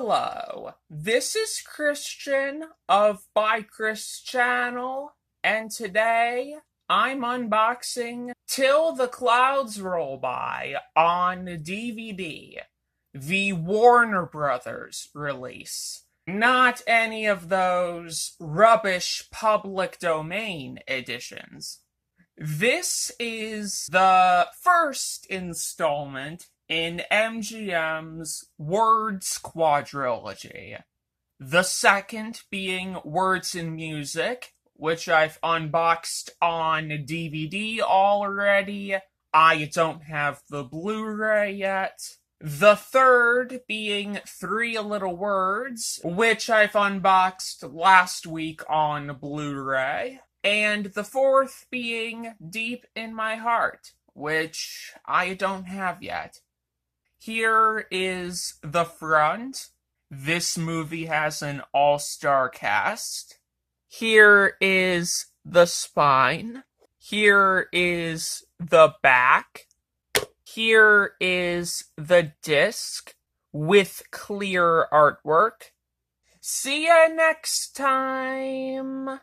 Hello, this is Christian of By Chris Channel, and today I'm unboxing Till the Clouds Roll By on DVD, the Warner Brothers release. Not any of those rubbish public domain editions. This is the first installment in MGM's Words quadrilogy. The second being Words and Music, which I've unboxed on DVD already. I don't have the Blu-ray yet. The third being Three Little Words, which I've unboxed last week on Blu-ray. And the fourth being Deep in My Heart, which I don't have yet. Here is the front. This movie has an all-star cast. Here is the spine. Here is the back. Here is the disc with clear artwork. See ya next time!